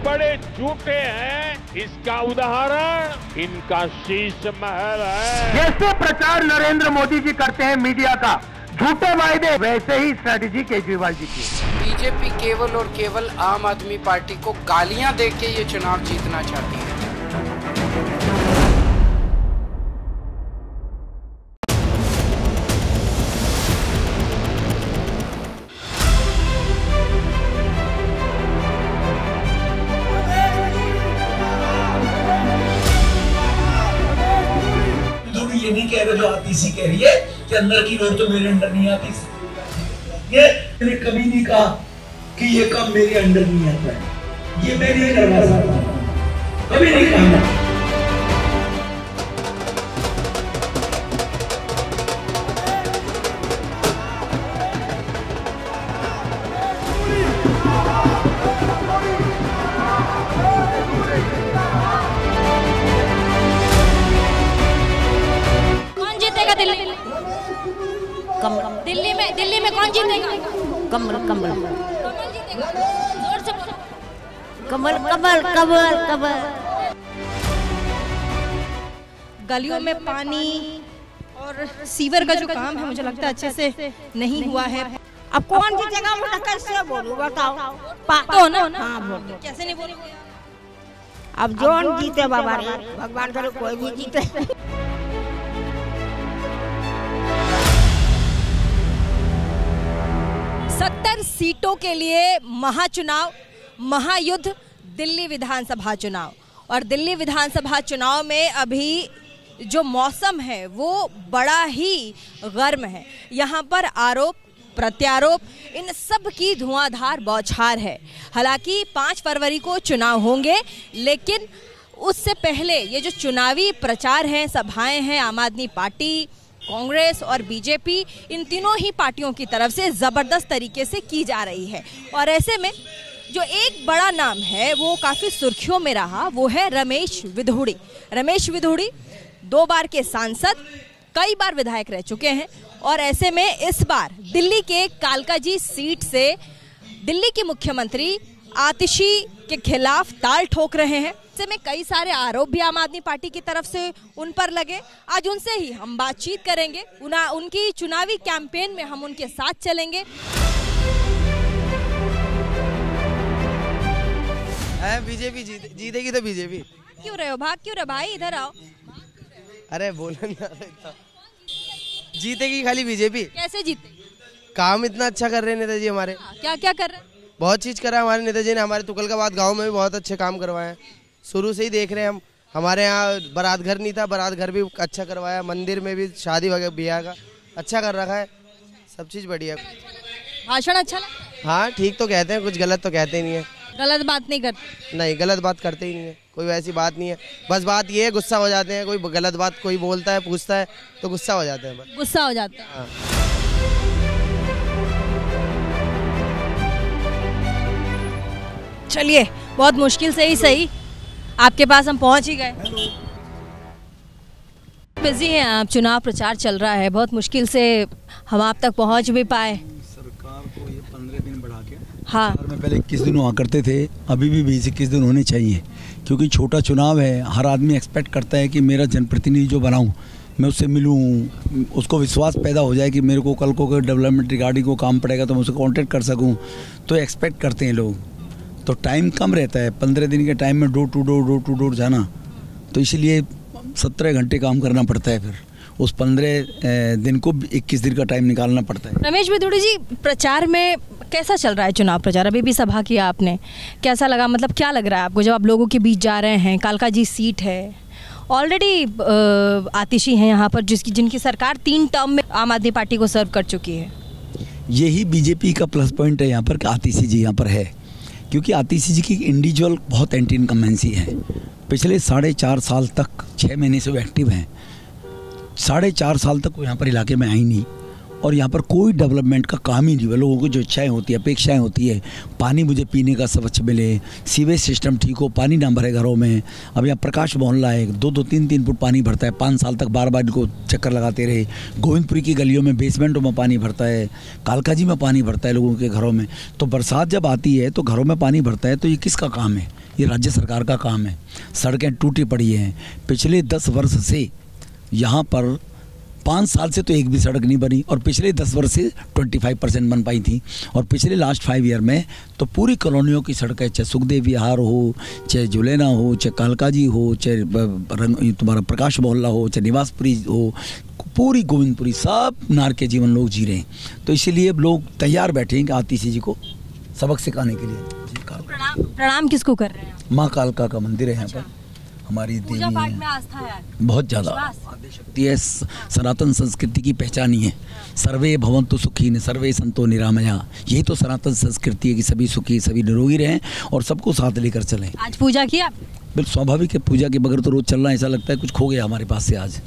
बड़े झूठे हैं, इसका उदाहरण इनका शीश महल है। जैसे प्रचार नरेंद्र मोदी जी करते हैं मीडिया का झूठे वायदे, वैसे ही स्ट्रेटेजी केजरीवाल जी की। बीजेपी केवल और केवल आम आदमी पार्टी को गालियां देके ये चुनाव जीतना चाहती है। ये नहीं कह रहे जो आतीसी कह रही है कि अंदर की रोड तो मेरे अंडर नहीं आती। ये मैंने कभी नहीं कहा कि ये काम मेरे अंडर नहीं आता है, ये मैं नहीं करवा सकता, कभी नहीं कहा। दिल्ली में कौन जीतेगा? कमल कमल जीतेगा। जोर से बोलो। कमल कमल कमल कमल। गलियों में पानी और सीवर का जो काम है मुझे लगता है अच्छे से नहीं हुआ है। अब कौन जीतेगा मुझे कैसे बोलूं बताओ? तो ना हाँ बोलो। कैसे नहीं बोलोगे? अब जोन जीते बाबा रे, भगवान करे कोई भी जीते। 70 सीटों के लिए महाचुनाव, महायुद्ध, दिल्ली विधानसभा चुनाव। और दिल्ली विधानसभा चुनाव में अभी जो मौसम है वो बड़ा ही गर्म है। यहाँ पर आरोप प्रत्यारोप इन सब की धुआंधार बौछार है। हालांकि 5 फरवरी को चुनाव होंगे, लेकिन उससे पहले ये जो चुनावी प्रचार हैं, सभाएं हैं, आम आदमी पार्टी, कांग्रेस और बीजेपी, इन तीनों ही पार्टियों की तरफ से ज़बरदस्त तरीके से की जा रही है। और ऐसे में जो एक बड़ा नाम है वो काफ़ी सुर्खियों में रहा, वो है रमेश विधुड़ी। रमेश विधुड़ी 2 बार के सांसद, कई बार विधायक रह चुके हैं और ऐसे में इस बार दिल्ली के कालकाजी सीट से दिल्ली के मुख्यमंत्री आतिशी के खिलाफ ताल ठोक रहे हैं। ऐसे में कई सारे आरोप भी आम आदमी पार्टी की तरफ से उन पर लगे। आज उनसे ही हम बातचीत करेंगे, उनकी चुनावी कैंपेन में हम उनके साथ चलेंगे। बीजेपी जीतेगी तो बीजेपी। क्यों रहे हो, भाग क्यों रहे भाई, इधर आओ। अरे बोला नहीं आ रहा, जीतेगी खाली बीजेपी। कैसे जीते? काम इतना अच्छा कर रहे हैं नेताजी हमारे। क्या क्या कर रहे हैं? बहुत चीज करा हमारे नेताजी ने। हमारे तुगलकाबाद गांव में भी बहुत अच्छे काम करवाए हैं। शुरू से ही देख रहे हैं हम। हमारे यहाँ बारात घर नहीं था, बारात घर भी अच्छा करवाया। मंदिर में भी शादी वगैरह ब्याह का अच्छा कर रखा है। सब चीज बढ़िया। भाषण अच्छा लगा? हाँ ठीक तो कहते हैं, कुछ गलत तो कहते ही नहीं है। गलत बात नहीं करते? नहीं, गलत बात करते ही नहीं है। कोई वैसी बात नहीं है। बस बात ये है, गुस्सा हो जाते हैं। कोई गलत बात कोई बोलता है, पूछता है तो गुस्सा हो जाते हैं। गुस्सा हो जाता है। हाँ। चलिए, बहुत मुश्किल से ही सही आपके पास हम पहुंच ही गए। बिजी हैं आप, चुनाव प्रचार चल रहा है, बहुत मुश्किल से हम आप तक पहुंच भी पाए। सरकार को ये 15 दिन बढ़ा के, हाँ में पहले 21 दिन हुआ करते थे, अभी भी 20-21 दिन होने चाहिए, क्योंकि छोटा चुनाव है। हर आदमी एक्सपेक्ट करता है कि मेरा जनप्रतिनिधि जो बनाऊँ मैं उससे मिलूँ, उसको विश्वास पैदा हो जाए कि मेरे को कल को डेवलपमेंट रिगार्डिंग को काम पड़ेगा तो मैं उससे कॉन्टेक्ट कर सकूँ, तो एक्सपेक्ट करते हैं लोग। तो टाइम कम रहता है, 15 दिन के टाइम में डोर टू डोर जाना, तो इसलिए 17 घंटे काम करना पड़ता है। फिर उस 15 दिन को 21 दिन का टाइम निकालना पड़ता है। रमेश विधुड़ी जी, प्रचार में कैसा चल रहा है चुनाव प्रचार? अभी भी सभा किया आपने, कैसा लगा? मतलब क्या लग रहा है आपको जब आप लोगों के बीच जा रहे हैं? कालकाजी सीट है, ऑलरेडी आतिशी हैं यहाँ पर, जिनकी सरकार 3 टर्म में आम आदमी पार्टी को सर्व कर चुकी है। यही बीजेपी का प्लस पॉइंट है यहाँ पर कि आतिशी जी यहाँ पर है, क्योंकि आतिशी जी की इंडिविजुअल बहुत एंटी इनकम्बेंसी है। पिछले 4.5 साल तक, 6 महीने से वो एक्टिव हैं। 4.5 साल तक वो यहाँ पर इलाके में आई नहीं, और यहाँ पर कोई डेवलपमेंट का काम ही नहीं है। लोगों की जो इच्छाएं होती है, अपेक्षाएं होती है, पानी मुझे पीने का स्वच्छ मिले, सीवेज सिस्टम ठीक हो, पानी ना भरे घरों में। अब यहाँ प्रकाश मोहल्ला है, 2-2, 3-3 फुट पानी भरता है, 5 साल तक बार बार इनको चक्कर लगाते रहे। गोविंदपुरी की गलियों में बेसमेंटों में पानी भरता है, कालकाजी में पानी भरता है लोगों के घरों में। तो बरसात जब आती है तो घरों में पानी भरता है, तो ये किसका काम है? ये राज्य सरकार का काम है। सड़कें टूटी पड़ी हैं। पिछले 10 वर्ष से यहाँ पर 5 साल से तो एक भी सड़क नहीं बनी, और पिछले 10 वर्ष से 25% बन पाई थी। और पिछले लास्ट 5 ईयर में तो पूरी कॉलोनियों की सड़कें, चाहे सुखदेव विहार हो, चाहे जुलेना हो, चाहे कालकाजी हो, चाहे तुम्हारा प्रकाश मोहल्ला हो, चाहे निवासपुरी हो, पूरी गोविंदपुरी, सब नार के जीवन लोग जी रहे हैं। तो इसीलिए लोग तैयार बैठे हैं कि आतिशी जी को सबक सिखाने के लिए। प्रणाम किसको कर रहे हैं? माँ कालका का मंदिर है यहाँ पर, हमारी पूजा देवी पाठ है। में आस्था है, बहुत ज़्यादा आदि शक्ति है, सनातन संस्कृति की पहचान ही है। सर्वे भवन्तु सुखीन सर्वे संतो निरामया, यही तो सनातन संस्कृति है कि सभी सुखी, सभी निरोगी रहें और सबको साथ लेकर चलें। आज पूजा किया? बिल्कुल स्वाभाविक है, पूजा के बगैर तो रोज़ चलना ऐसा लगता है कुछ खो गया हमारे पास से आज,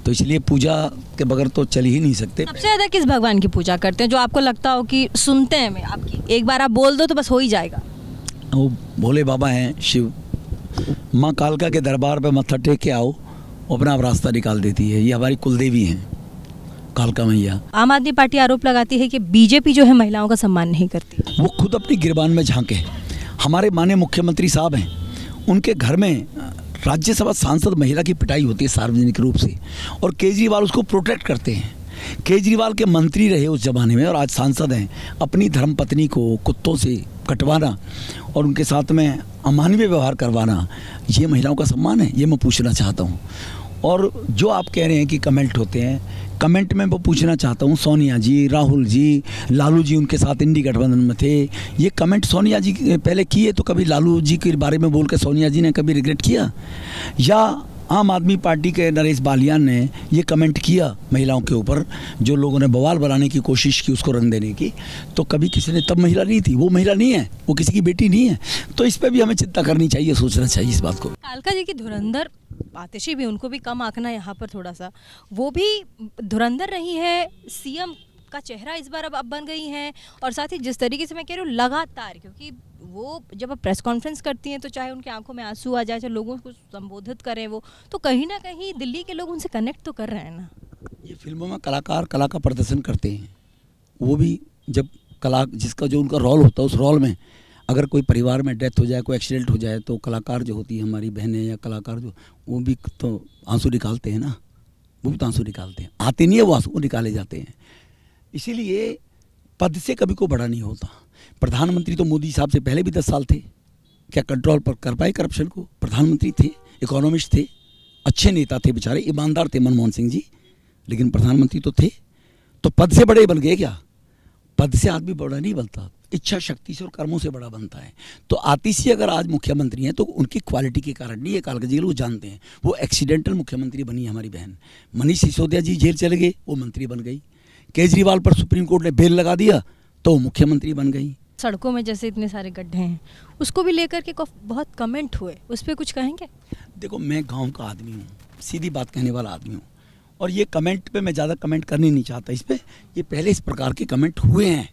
तो इसलिए पूजा के बगैर तो चल ही नहीं सकते। सबसे ज़्यादा किस भगवान की पूजा करते हैं जो आपको लगता हो कि सुनते हैं? मैं आपकी एक बार आप बोल दो तो बस हो ही जाएगा। वो भोले बाबा हैं, शिव। माँ कालका के दरबार पे मत्था टेक के आओ, अपना आप रास्ता निकाल देती है। ये हमारी कुलदेवी हैं, कालका मैया। आम आदमी पार्टी आरोप लगाती है कि बीजेपी जो है महिलाओं का सम्मान नहीं करती। वो खुद अपनी गिरबान में झांके। हमारे माननीय मुख्यमंत्री साहब हैं, उनके घर में राज्यसभा सांसद महिला की पिटाई होती है सार्वजनिक रूप से, और केजरीवाल उसको प्रोटेक्ट करते हैं। केजरीवाल के मंत्री रहे उस जमाने में और आज सांसद हैं। अपनी धर्मपत्नी को कुत्तों से कटवाना और उनके साथ में अमानवीय व्यवहार करवाना, ये महिलाओं का सम्मान है? ये मैं पूछना चाहता हूँ। और जो आप कह रहे हैं कि कमेंट होते हैं, कमेंट में वो पूछना चाहता हूँ, सोनिया जी, राहुल जी, लालू जी उनके साथ इंडी गठबंधन में थे, ये कमेंट सोनिया जी पहले किए तो कभी लालू जी के बारे में बोल के सोनिया जी ने कभी रिग्रेट किया? या आम आदमी पार्टी के नरेश बालियान ने ये कमेंट किया महिलाओं के ऊपर, जो लोगों ने बवाल बनाने की कोशिश की उसको रंग देने की, तो कभी किसी ने तब महिला नहीं थी? वो महिला नहीं है, वो किसी की बेटी नहीं है। तो इस पर भी हमें चिंता करनी चाहिए, सोचना चाहिए इस बात को। कालका जी की धुरंधर आतिशी भी, उनको भी कम आंकना यहाँ पर थोड़ा सा, वो भी धुरंधर रही है, सीएम का चेहरा इस बार अब बन गई हैं। और साथ ही जिस तरीके से मैं कह रही हूँ लगातार, क्योंकि वो जब अब प्रेस कॉन्फ्रेंस करती हैं तो चाहे उनकी आंखों में आंसू आ जाए, चाहे लोगों को संबोधित करें, वो तो कहीं ना कहीं दिल्ली के लोग उनसे कनेक्ट तो कर रहे हैं ना। ये फिल्मों में कलाकार कला का प्रदर्शन करते हैं, वो भी जब कला जिसका जो उनका रोल होता है, उस रोल में अगर कोई परिवार में डेथ हो जाए, कोई एक्सीडेंट हो जाए, तो कलाकार जो होती है हमारी बहनें या कलाकार जो, वो भी तो आंसू निकालते हैं ना, वो भी तो आंसू निकालते हैं। आते नहीं है वो आंसू, निकाले जाते हैं। इसीलिए पद से कभी को बड़ा नहीं होता। प्रधानमंत्री तो मोदी साहब से पहले भी 10 साल थे, क्या कंट्रोल पर कर पाए करप्शन को? प्रधानमंत्री थे, इकोनॉमिस्ट थे, अच्छे नेता थे, बेचारे ईमानदार थे मनमोहन सिंह जी, लेकिन प्रधानमंत्री तो थे। तो पद से बड़े बन गए क्या? पद से आदमी बड़ा नहीं बनता, इच्छा शक्ति से और कर्मों से बड़ा बनता है। तो आतिशी अगर आज मुख्यमंत्री हैं तो उनकी क्वालिटी के कारण नहीं है, कालका जी लोग जानते हैं। वो एक्सीडेंटल मुख्यमंत्री बनी है हमारी बहन। मनीष सिसोदिया जी जेल चले गए, वो मंत्री बन गई। केजरीवाल पर सुप्रीम कोर्ट ने बेल लगा दिया तो वो मुख्यमंत्री बन गई। सड़कों में जैसे इतने सारे गड्ढे हैं, उसको भी लेकर के बहुत कमेंट हुए, उस पर कुछ कहेंगे? देखो, मैं गांव का आदमी हूँ, सीधी बात कहने वाला आदमी हूँ, और ये कमेंट पे मैं ज़्यादा कमेंट करनी नहीं चाहता। इस पे ये पहले इस प्रकार के कमेंट हुए हैं,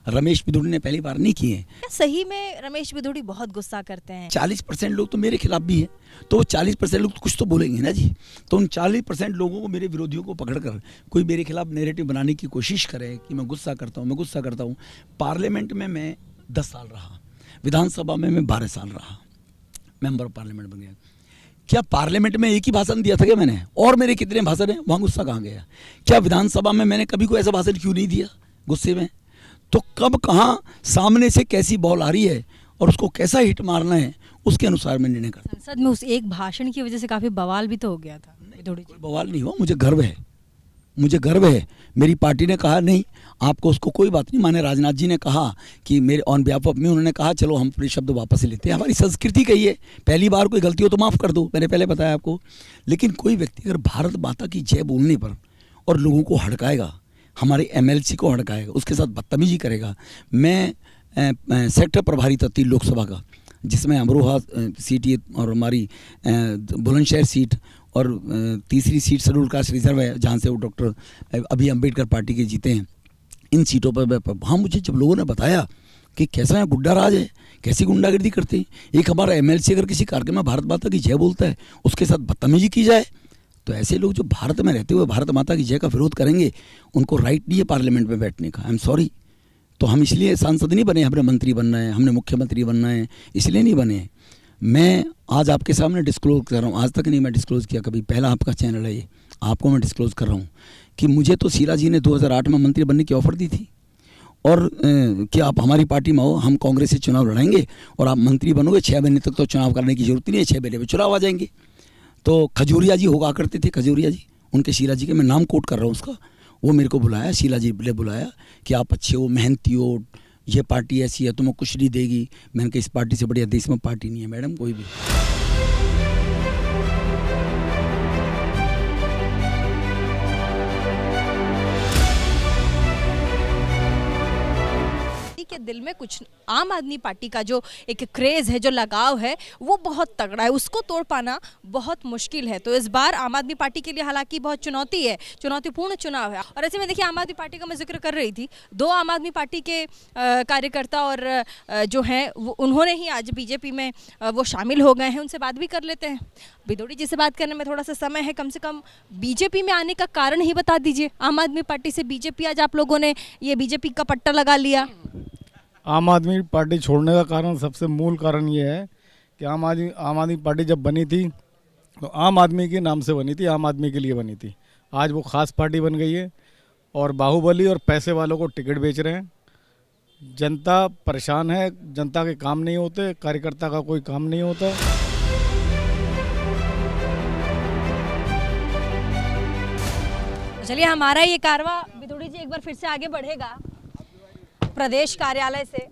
रमेश बिधूड़ी ने पहली बार नहीं किए। सही में रमेश बिधूड़ी बहुत गुस्सा करते हैं। 40% लोग तो मेरे खिलाफ भी हैं, तो वो 40% लोग कुछ तो बोलेंगे ना जी। तो उन 40% लोगों को, मेरे विरोधियों को पकड़कर कोई मेरे खिलाफ नैरेटिव बनाने की कोशिश करे कि मैं गुस्सा करता हूँ। पार्लियामेंट में मैं 10 साल रहा, विधानसभा में मैं 12 साल रहा, मेंबर ऑफ पार्लियामेंट बन गया। क्या पार्लियामेंट में एक ही भाषण दिया था क्या मैंने? और मेरे कितने भाषण हैं, वहाँ गुस्सा कहाँ गया? क्या विधानसभा में मैंने कभी कोई ऐसा भाषण क्यों नहीं दिया गुस्से में? तो कब कहाँ सामने से कैसी बॉल आ रही है और उसको कैसा हिट मारना है, उसके अनुसार मैं निर्णय करता। संसद में उस एक भाषण की वजह से काफ़ी बवाल भी तो हो गया था। कोई बवाल नहीं हुआ, मुझे गर्व है। मेरी पार्टी ने कहा नहीं, आपको उसको कोई बात नहीं। माने राजनाथ जी ने कहा कि मेरे ऑन बिहाफ ऑफ मी, उन्होंने कहा चलो हम अपने शब्द वापस लेते हैं। हमारी संस्कृति कही है, पहली बार कोई गलती हो तो माफ़ कर दो, मैंने पहले बताया आपको। लेकिन कोई व्यक्ति अगर भारत माता की जय बोलने पर और लोगों को हड़काएगा, हमारे MLC को हड़काएगा, उसके साथ बदतमीजी करेगा। मैं सेक्टर प्रभारी था 3 लोकसभा का, जिसमें अमरोहा सीट और हमारी बुलंदशहर सीट और तीसरी सीट शेड्यूल कास्ट रिजर्व है जहाँ से वो डॉक्टर अभी अम्बेडकर पार्टी के जीते हैं। इन सीटों पर वहाँ मुझे जब लोगों ने बताया कि कैसा है गुंडा राज है, कैसी गुंडागर्दी करते हैं, एक हमारा एमएलसी अगर किसी कार्यक्रम में भारत माता की जय बोलता है उसके साथ बदतमीजी की जाए, तो ऐसे लोग जो भारत में रहते हुए भारत माता की जय का विरोध करेंगे उनको राइट नहीं है पार्लियामेंट में बैठने का। I am sorry. तो हम इसलिए सांसद नहीं बने, हमने मंत्री बनना है, हमने मुख्यमंत्री बनना है, इसलिए नहीं बने। मैं आज आपके सामने डिस्क्लोज कर रहा हूँ, आज तक नहीं मैं डिस्क्लोज किया कभी, पहला आपका चैनल है ये, आपको मैं डिस्क्लोज कर रहा हूँ कि मुझे तो शीला जी ने 2008 में मंत्री बनने की ऑफ़र दी थी और कि आप हमारी पार्टी में हो, हम कांग्रेस से चुनाव लड़ाएंगे और आप मंत्री बनोगे, 6 महीने तक तो चुनाव करने की जरूरत नहीं है, 6 महीने में चुनाव आ जाएंगे। तो खजूरिया जी होगा करते थे, खजूरिया जी, उनके शीला जी के मैं नाम कोट कर रहा हूँ उसका, वो मेरे को बुलाया, शीला जी ने बुलाया कि आप अच्छे हो, मेहनती हो, ये पार्टी ऐसी है तुम्हें कुछ नहीं देगी। मैंने कहा इस पार्टी से बढ़िया देश में पार्टी नहीं है मैडम कोई भी। के दिल में कुछ आम आदमी पार्टी का जो एक क्रेज है, जो लगाव है, वो बहुत तगड़ा है, उसको तोड़ पाना बहुत मुश्किल है। तो इस बार आम आदमी पार्टी के लिए हालांकि बहुत चुनौती है, चुनौतीपूर्ण चुनाव है। और ऐसे में देखिए आम आदमी पार्टी का मैं जिक्र कर रही थी, 2 आम आदमी पार्टी के कार्यकर्ता और जो हैं उन्होंने ही आज बीजेपी में वो शामिल हो गए हैं। उनसे बात भी कर लेते हैं। भिदोड़ी जी से बात करने में थोड़ा सा समय है, कम से कम बीजेपी में आने का कारण ही बता दीजिए। आम आदमी पार्टी से बीजेपी आज आप लोगों ने ये बीजेपी का पट्टा लगा लिया। आम आदमी पार्टी छोड़ने का कारण, सबसे मूल कारण ये है कि आम आदमी पार्टी जब बनी थी तो आम आदमी के नाम से बनी थी, आम आदमी के लिए बनी थी। आज वो खास पार्टी बन गई है और बाहुबली और पैसे वालों को टिकट बेच रहे हैं। जनता परेशान है, जनता के काम नहीं होते, कार्यकर्ता का कोई काम नहीं होता। चलिए हमारा ये कारवां भिदोड़ी जी एक बार फिर से आगे बढ़ेगा प्रदेश कार्यालय से,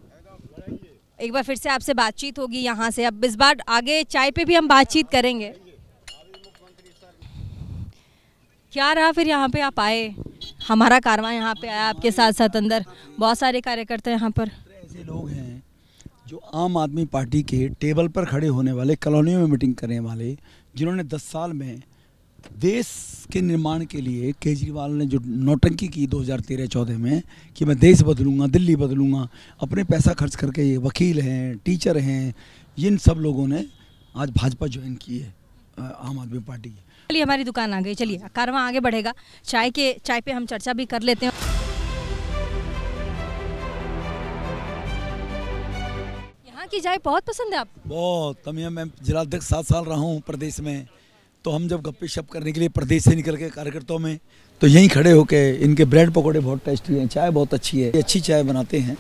एक बार फिर से आपसे बातचीत होगी यहाँ से। अब इस बार आगे चाय पे भी हम बातचीत करेंगे। क्या रहा फिर यहाँ पे आप आए, हमारा कारवां यहाँ पे आया आपके साथ साथ, अंदर बहुत सारे कार्यकर्ता यहाँ पर। ऐसे लोग हैं जो आम आदमी पार्टी के टेबल पर खड़े होने वाले, कॉलोनियों में मीटिंग करने वाले, जिन्होंने 10 साल में देश के निर्माण के लिए केजरीवाल ने जो नौटंकी की 2013-14 में कि मैं देश बदलूंगा, दिल्ली बदलूंगा, अपने पैसा खर्च करके, ये वकील हैं, टीचर हैं, इन सब लोगों ने आज भाजपा ज्वाइन की है आम आदमी पार्टी की। चलिए हमारी दुकान आ गई, चलिए कारवां आगे बढ़ेगा। चाय पे हम चर्चा भी कर लेते हैं। यहाँ की चाय बहुत पसंद है आपको? बहुत। मैं जिलाध्यक्ष 7 साल रहा हूँ प्रदेश में, तो हम जब गप्पे शप करने के लिए प्रदेश से निकल के कार्यकर्ताओं में, तो यहीं खड़े होके इनके ब्रेड पकौड़े बहुत टेस्टी हैं, चाय बहुत अच्छी है, अच्छी चाय बनाते हैं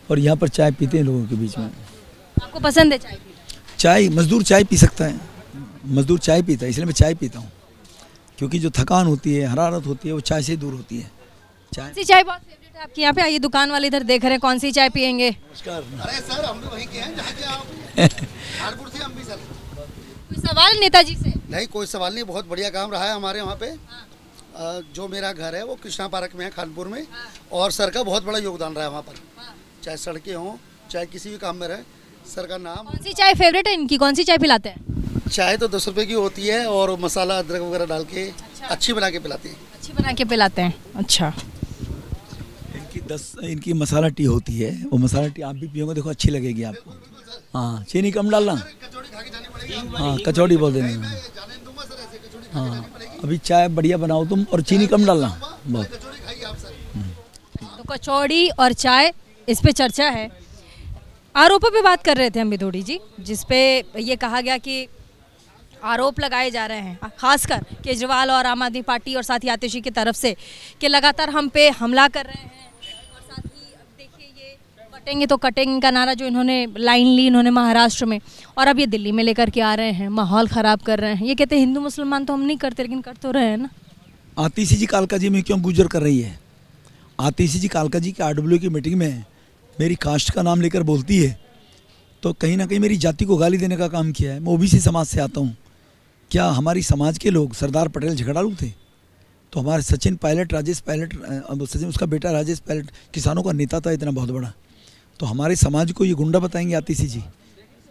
और यहाँ पर चाय पीते हैं लोगों के बीच में। आपको पसंद है चाय पीना? चाय मजदूर चाय पी सकता है, मजदूर चाय पीता है, इसलिए मैं चाय पीता हूँ, क्योंकि जो थकान होती है, हरारत होती है, वो चाय से दूर होती है। चाय बहुत फेवरेट है आपकी? यहाँ पे आइए, दुकान वाले इधर देख रहे हैं, कौन सी चाय पियेंगे? अरे सर हम भी वहीं के हैं जहाँ के आप, कानपुर से हम भी सर। कोई सवाल नेताजी से? नहीं कोई सवाल नहीं, बहुत बढ़िया काम रहा है हमारे वहाँ पे। जो मेरा घर है वो कृष्णा पार्क में है कानपुर में, और सर का बहुत बड़ा योगदान रहा है वहाँ पर, चाहे सड़कें हों चाहे किसी भी काम में रहे, सर का नाम। कौन सी चाय फेवरेट है इनकी, कौन सी चाय पिलाते हैं? चाय तो 10 रुपए की होती है और मसाला अदरक वगैरह डाल के अच्छी बना के पिलाते हैं। अच्छी बना के पिलाते हैं, अच्छा। इनकी मसाला टी होती है, वो मसाला टी आप भी पियोगे, देखो अच्छी लगेगी आपको। हाँ चीनी कम डालना, हाँ कचौड़ी बोल देना, हाँ अभी चाय बढ़िया बनाओ तुम और चीनी कम डालना बहुत। तो कचौड़ी और चाय, इस पे चर्चा है। आरोपों पे बात कर रहे थे हम भिदोड़ी जी, जिसपे ये कहा गया कि आरोप लगाए जा रहे हैं खासकर केजरीवाल और आम आदमी पार्टी और साथ ही आतिशी की तरफ से कि लगातार हम पे हमला कर रहे हैं, और साथ ही देखिए ये कटेंगे तो कटेंगे का नारा जो इन्होंने लाइन ली इन्होंने महाराष्ट्र में, और अब ये दिल्ली में लेकर के आ रहे हैं, माहौल ख़राब कर रहे हैं। ये कहते हैं हिंदू मुसलमान तो हम नहीं करते, लेकिन कर तो रहे हैं ना। आतिशी जी कालका जी में क्यों गुजर कर रही है? आतिशी जी कालका जी की RW की मीटिंग में मेरी कास्ट का नाम लेकर बोलती है, तो कहीं ना कहीं मेरी जाति को गाली देने का काम किया है। मैं OBC समाज से आता हूँ। क्या हमारी समाज के लोग सरदार पटेल झगड़ालू थे? तो हमारे सचिन पायलट, राजेश पायलट, सचिन उसका बेटा राजेश पायलट किसानों का नेता था इतना बहुत बड़ा, तो हमारे समाज को ये गुंडा बताएंगे आतिशी जी?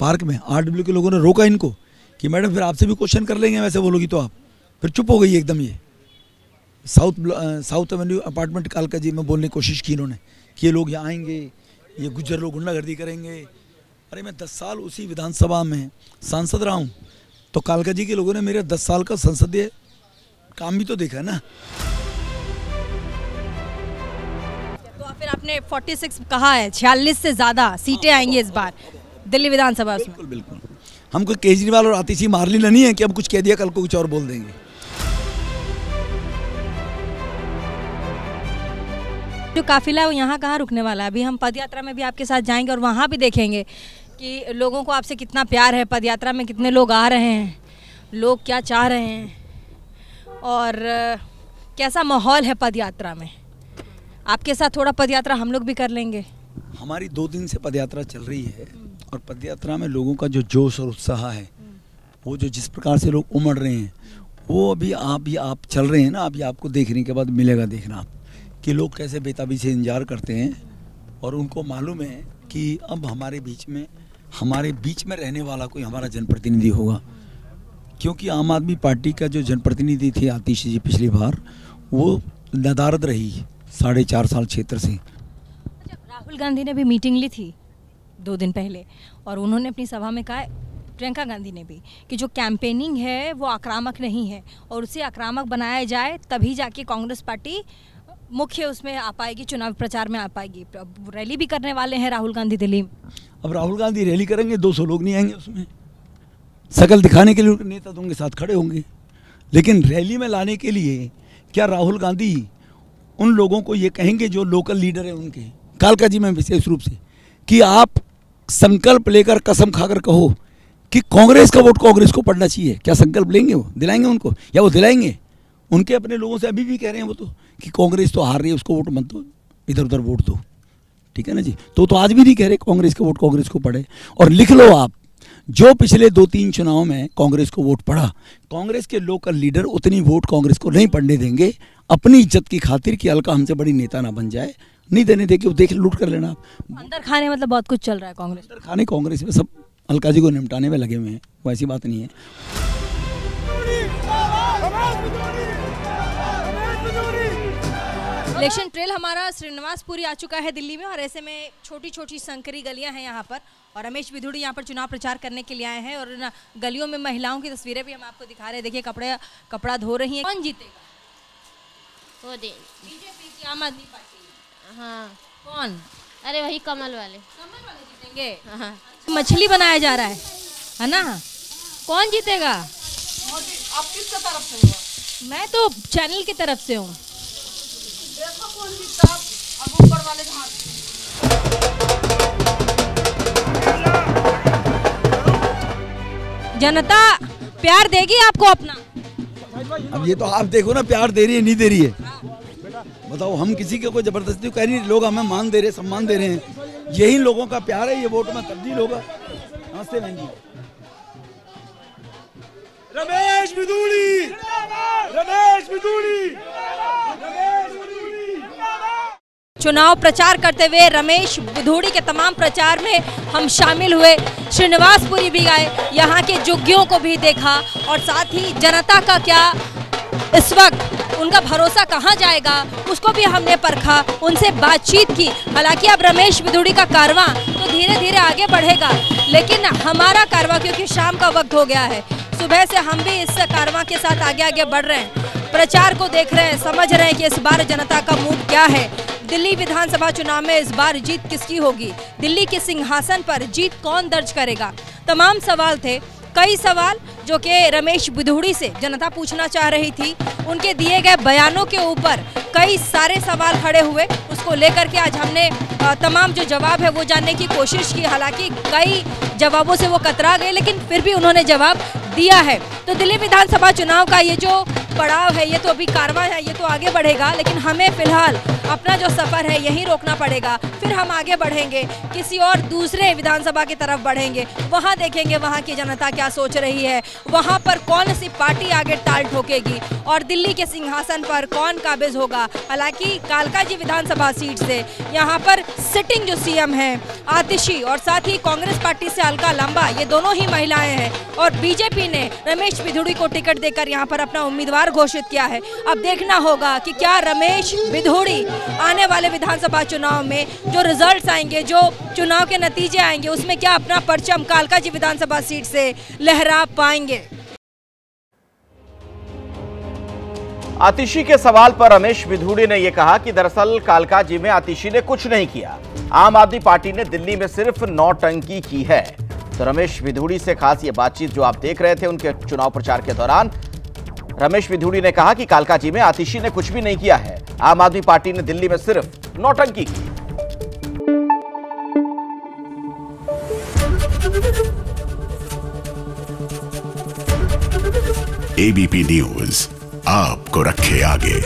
पार्क में RW के लोगों ने रोका इनको कि मैडम फिर आपसे भी क्वेश्चन कर लेंगे वैसे बोलोगी तो आप, फिर चुप हो गई एकदम। ये साउथ एवेन्यू अपार्टमेंट कालका जी में बोलने की कोशिश की इन्होंने कि ये लोग यहाँ आएंगे, ये गुज्जर लोग गुंडागर्दी करेंगे। अरे मैं 10 साल उसी विधानसभा में सांसद रहा हूँ, तो कालका जी के लोगों ने मेरे 10 साल का संसदीय काम भी तो देखा है ना। तो फिर आपने 46 कहा है, 46 से ज़्यादा सीटें आएंगी इस बार दिल्ली विधानसभा में। बिल्कुल बिल्कुल, हम कोई केजरीवाल और आतिशी मारलीला नहीं है कि हम कुछ कह दिया कल को कुछ और बोल देंगे। जो काफिला है वो यहाँ कहाँ रुकने वाला है? अभी हम पदयात्रा में भी आपके साथ जाएंगे और वहाँ भी देखेंगे कि लोगों को आपसे कितना प्यार है, पदयात्रा में कितने लोग आ रहे हैं, लोग क्या चाह रहे हैं और कैसा माहौल है पदयात्रा में। आपके साथ थोड़ा पदयात्रा हम लोग भी कर लेंगे। हमारी 2 दिन से पदयात्रा चल रही है और पदयात्रा में लोगों का जो जोश और उत्साह है, वो जो जिस प्रकार से लोग उमड़ रहे हैं, वो अभी आप चल रहे हैं ना, अभी आपको देखने के बाद मिलेगा देखना आप कि लोग कैसे बेताबी से इंतजार करते हैं और उनको मालूम है कि अब हमारे बीच में रहने वाला कोई हमारा जनप्रतिनिधि होगा। क्योंकि आम आदमी पार्टी का जो जनप्रतिनिधि थे आतिशी जी पिछली बार, वो नदारद रही 4.5 साल क्षेत्र से। राहुल गांधी ने भी मीटिंग ली थी 2 दिन पहले और उन्होंने अपनी सभा में कहा, प्रियंका गांधी ने भी, कि जो कैंपेनिंग है वो आक्रामक नहीं है और उसे आक्रामक बनाया जाए तभी जाके कांग्रेस पार्टी मुख्य उसमें आ पाएगी, चुनाव प्रचार में आ पाएगी। रैली भी करने वाले हैं राहुल गांधी दिल्ली में। अब राहुल गांधी रैली करेंगे, 200 लोग नहीं आएंगे उसमें, शकल दिखाने के लिए नेता तो उनके साथ खड़े होंगे, लेकिन रैली में लाने के लिए क्या राहुल गांधी उन लोगों को ये कहेंगे जो लोकल लीडर है उनके, कालका जी में विशेष रूप से, कि आप संकल्प लेकर कसम खाकर कहो कि कांग्रेस का वोट कांग्रेस को पड़ना चाहिए? क्या संकल्प लेंगे? वो दिलाएंगे उनको, या वो दिलाएंगे? उनके अपने लोगों से अभी भी कह रहे हैं वो तो कि कांग्रेस तो हार रही है, उसको वोट मत दो, इधर उधर वोट दो, ठीक है ना जी। तो आज भी नहीं कह रहे कांग्रेस का वोट कांग्रेस को पड़े। और लिख लो आप, जो पिछले 2-3 चुनाव में कांग्रेस को वोट पड़ा, कांग्रेस के लोकल लीडर उतनी वोट कांग्रेस को नहीं पड़ने देंगे अपनी इज्जत की खातिर कि अलका हमसे बड़ी नेता ना बन जाए, नहीं देने देंगे। वो देख लूट कर लेना आप। अंदर खाने मतलब बहुत कुछ चल रहा है कांग्रेस, अंदर खाने कांग्रेस में सब अलका जी को निपटाने में लगे हुए हैं, वो ऐसी बात नहीं है। इलेक्शन ट्रेल हमारा श्रीनिवासपुरी आ चुका है दिल्ली में और ऐसे में छोटी छोटी संकरी गलियां हैं यहाँ पर और रमेश बिधूड़ी यहाँ पर चुनाव प्रचार करने के लिए आए हैं और गलियों में महिलाओं की तस्वीरें भी हम आपको दिखा रहे हैं। देखिए कपड़ा धो रही हैं। कौन जीतेगा? वो बीजेपी की, आम आदमी पार्टी? हाँ। कौन? अरे वही कमल वाले जीतेंगे। हाँ। मछली बनाया जा रहा है ना? कौन जीतेगा? आप किसके तरफ से हो? मैं तो चैनल की तरफ से हूँ। देखो कौन जीतता है, अब ऊपर वाले के हाथ। जनता प्यार देगी आपको अपना? अब ये तो आप देखो ना, प्यार दे रही है नहीं दे रही है, बताओ। हम किसी के कोई जबरदस्ती कह रही, लोग हमें मान दे रहे, सम्मान दे रहे हैं, यही लोगों का प्यार है। ये वोट में तब्दील होगा। नमस्ते बहन जी। रमेश बिधूड़ी, रमेश बिधूड़ी। चुनाव प्रचार करते हुए रमेश बिधूड़ी के तमाम प्रचार में हम शामिल हुए। श्रीनिवासपुरी भी गए, यहाँ के जुग्गियों को भी देखा और साथ ही जनता का क्या इस वक्त उनका भरोसा कहाँ जाएगा उसको भी हमने परखा, उनसे बातचीत की। हालांकि अब रमेश बिधूड़ी का कारवां तो धीरे धीरे आगे बढ़ेगा, लेकिन हमारा कारवां क्योंकि शाम का वक्त हो गया है, सुबह से हम भी इस कारवां के साथ आगे आगे बढ़ रहे हैं, प्रचार को देख रहे हैं, समझ रहे हैं कि इस बार जनता का मूड क्या है। दिल्ली विधानसभा चुनाव में इस बार जीत किसकी होगी, दिल्ली के सिंहासन पर जीत कौन दर्ज करेगा, तमाम सवाल थे। कई सवाल जो कि रमेश बिधूड़ी से जनता पूछना चाह रही थी, उनके दिए गए बयानों के ऊपर कई सारे सवाल खड़े हुए, उसको लेकर के आज हमने तमाम जो जवाब है वो जानने की कोशिश की। हालांकि कई जवाबों से वो कतरा गए, लेकिन फिर भी उन्होंने जवाब दिया है। तो दिल्ली विधानसभा चुनाव का ये जो पड़ाव है, ये तो अभी कारवां है, ये तो आगे बढ़ेगा, लेकिन हमें फिलहाल अपना जो सफर है यहीं रोकना पड़ेगा। फिर हम आगे बढ़ेंगे, किसी और दूसरे विधानसभा की तरफ बढ़ेंगे, वहाँ देखेंगे वहाँ की जनता क्या सोच रही है, वहाँ पर कौन सी पार्टी आगे ताल ठोकेगी और दिल्ली के सिंहासन पर कौन काबिज होगा। हालांकि कालका जी विधानसभा सीट से यहाँ पर सिटिंग जो सीएम है आतिशी और साथ ही कांग्रेस पार्टी से अलका लांबा, ये दोनों ही महिलाएं हैं और बीजेपी ने रमेश बिधूड़ी को टिकट देकर यहाँ पर अपना उम्मीदवार घोषित किया है। अब देखना होगा कि क्या रमेश बिधूड़ी आने वाले विधानसभा चुनाव में जो रिजल्ट्स आएंगे, जो चुनाव के नतीजे आएंगे, उसमें क्या अपना परचम कालका जी विधानसभा सीट से लहरा पाएंगे। आतिशी के सवाल पर रमेश बिधूड़ी ने यह कहा कि दरअसल कालका जी में आतिशी ने कुछ नहीं किया, आम आदमी पार्टी ने दिल्ली में सिर्फ नौटंकी की है। तो रमेश बिधूड़ी से खास ये बातचीत जो आप देख रहे थे उनके चुनाव प्रचार के दौरान, रमेश बिधूड़ी ने कहा कि कालका जी में आतिशी ने कुछ भी नहीं किया है, आम आदमी पार्टी ने दिल्ली में सिर्फ नौटंकी की। एबीपी न्यूज आपको रखे आगे।